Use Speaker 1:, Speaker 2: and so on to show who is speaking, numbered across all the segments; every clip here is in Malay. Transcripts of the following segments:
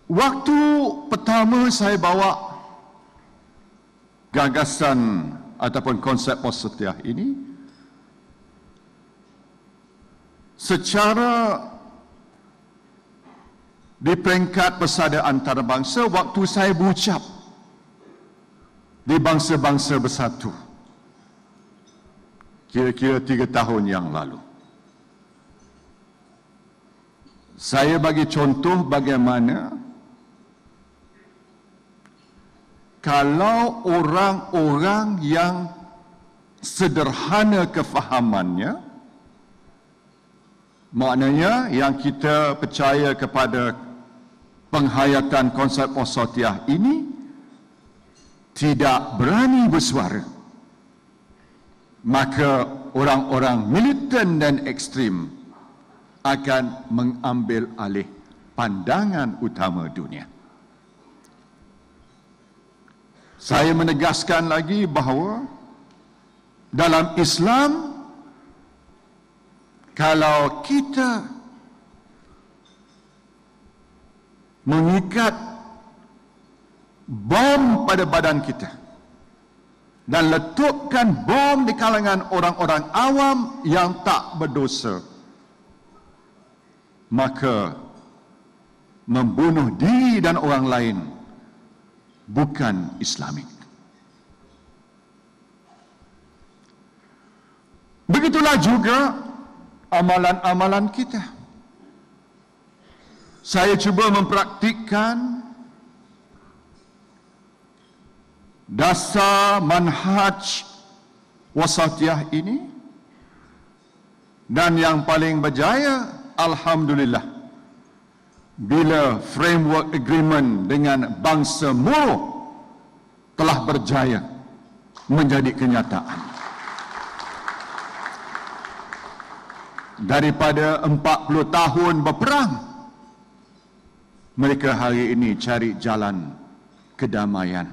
Speaker 1: Waktu pertama saya bawa gagasan ataupun konsep wasatiyah ini, secara di peringkat persada antarabangsa, waktu saya berucap di Bangsa-Bangsa Bersatu, kira-kira 3 tahun yang lalu. Saya bagi contoh bagaimana kalau orang-orang yang sederhana kefahamannya, maknanya yang kita percaya kepada penghayatan konsep wasatiyah ini, tidak berani bersuara, maka orang-orang militan dan ekstrim akan mengambil alih pandangan utama dunia. Saya menegaskan lagi bahawa dalam Islam, kalau kita mengikat bom pada badan kita dan letupkan bom di kalangan orang-orang awam yang tak berdosa, maka membunuh diri dan orang lain bukan Islamik. Begitulah juga amalan-amalan kita. Saya cuba mempraktikkan dasar manhaj wasatiyah ini, dan yang paling berjaya, alhamdulillah, bila framework agreement dengan bangsa Moro telah berjaya menjadi kenyataan. Daripada 40 tahun berperang, mereka hari ini cari jalan kedamaian.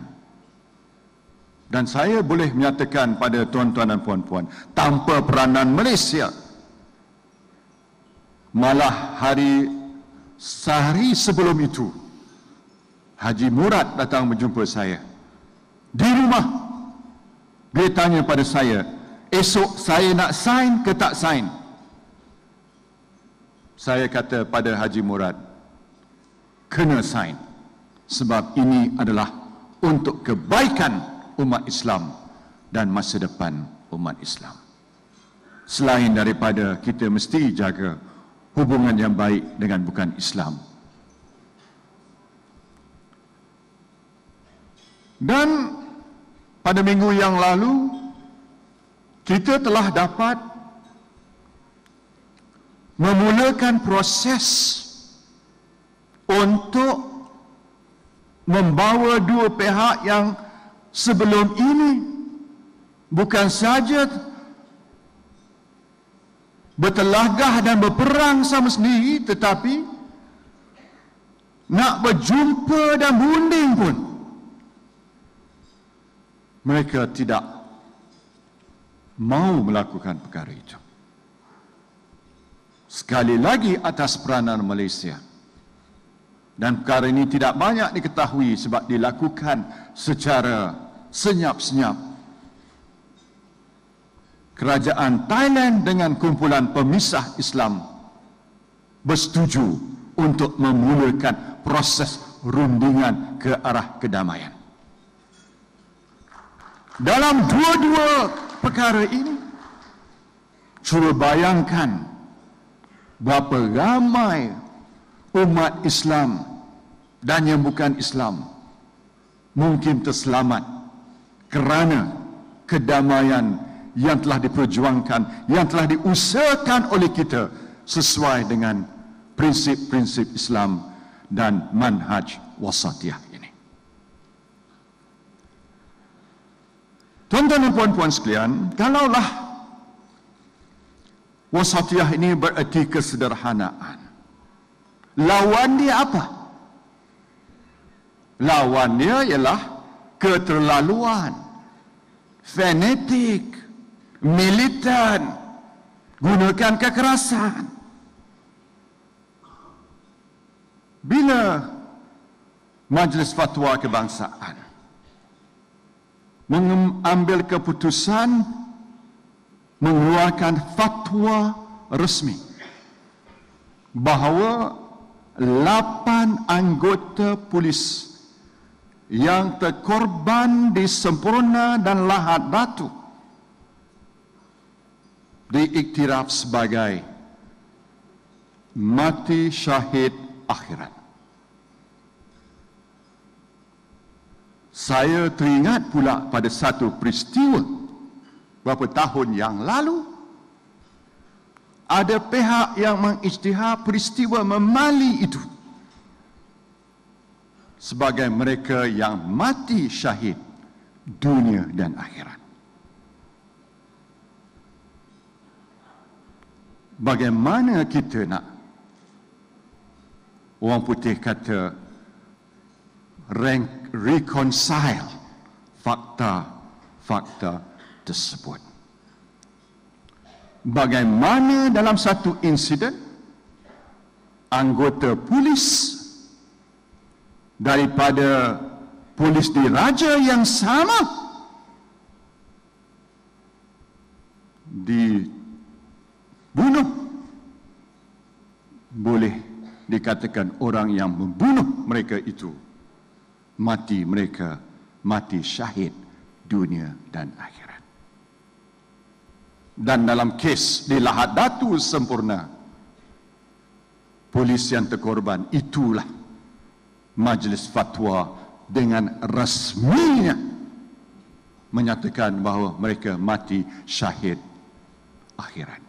Speaker 1: Dan saya boleh menyatakan pada tuan-tuan dan puan-puan, tanpa peranan Malaysia, malah sehari sebelum itu, Haji Murad datang menjumpa saya di rumah. Dia tanya pada saya, esok saya nak sign ke tak sign? Saya kata pada Haji Murad, kena sign, sebab ini adalah untuk kebaikan umat Islam dan masa depan umat Islam. Selain daripada kita mesti jaga hubungan yang baik dengan bukan Islam. Dan pada minggu yang lalu, kita telah dapat memulakan proses untuk membawa dua pihak yang sebelum ini bukan saja bertelagah dan berperang sama sendiri, tetapi nak berjumpa dan berunding pun mereka tidak mau melakukan perkara itu. Sekali lagi atas peranan Malaysia. Dan perkara ini tidak banyak diketahui sebab dilakukan secara senyap-senyap. Kerajaan Thailand dengan kumpulan pemisah Islam bersetuju untuk memulakan proses rundingan ke arah kedamaian. Dalam dua-dua perkara ini, cuba bayangkan berapa ramai umat Islam dan yang bukan Islam mungkin terselamat kerana kedamaian yang telah diperjuangkan, yang telah diusahakan oleh kita sesuai dengan prinsip-prinsip Islam dan manhaj wasatiyah ini. Tuan-tuan dan puan-puan sekalian, kalaulah wasatiyah ini bererti kesederhanaan, lawan dia apa? Lawan dia ialah keterlaluan, fanatik, militan, gunakan kekerasan. Bila Majlis Fatwa Kebangsaan mengambil keputusan mengeluarkan fatwa resmi bahawa 8 anggota polis yang terkorban di Semporna dan Lahad Datu diiktiraf sebagai mati syahid akhirat. Saya teringat pula pada satu peristiwa beberapa tahun yang lalu. Ada pihak yang mengisytihar peristiwa memali itu sebagai mereka yang mati syahid dunia dan akhirat. Bagaimana kita nak, orang putih kata, reconcile fakta-fakta tersebut? Bagaimana dalam satu insiden anggota polis daripada polis diraja yang sama dibunuh, boleh dikatakan orang yang membunuh mereka itu mati syahid dunia dan akhirat. Dan dalam kes di Lahad Datu Semporna, polis yang terkorban, itulah Majlis Fatwa dengan rasminya menyatakan bahawa mereka mati syahid akhirat.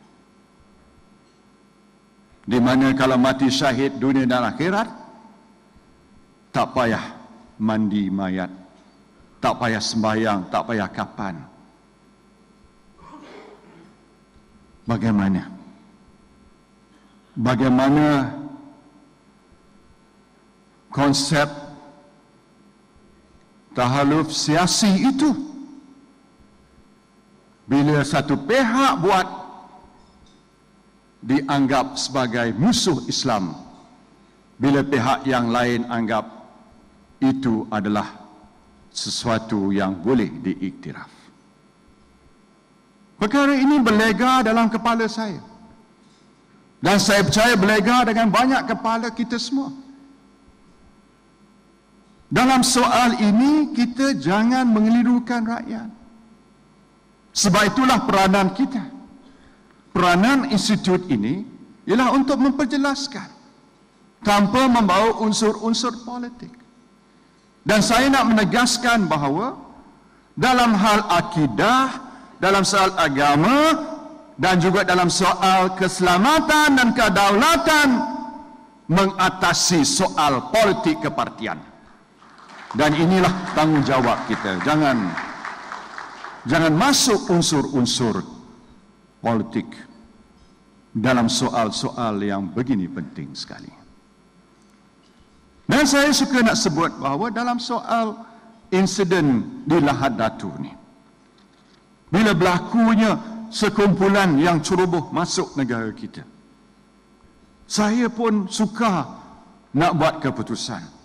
Speaker 1: Di mana kalau mati syahid dunia dan akhirat, tak payah mandi mayat, tak payah sembahyang, tak payah kapan. Bagaimana konsep tahaluf siasi itu? Bila satu pihak buat, dianggap sebagai musuh Islam. Bila pihak yang lain anggap itu adalah sesuatu yang boleh diiktiraf. Perkara ini berlega dalam kepala saya. Dan saya percaya berlega dengan banyak kepala kita semua. Dalam soal ini, kita jangan mengelirukan rakyat. Sebab itulah peranan kita. Peranan institut ini ialah untuk memperjelaskan tanpa membawa unsur-unsur politik. Dan saya nak menegaskan bahawa dalam hal akidah, dalam soal agama dan juga dalam soal keselamatan dan kedaulatan, mengatasi soal politik kepartian. Dan inilah tanggungjawab kita. Jangan masuk unsur-unsur politik dalam soal-soal yang begini penting sekali. Dan saya suka nak sebut bahawa dalam soal insiden di Lahad Datu ni, bila berlakunya sekumpulan yang ceroboh masuk negara kita, saya pun suka nak buat keputusan.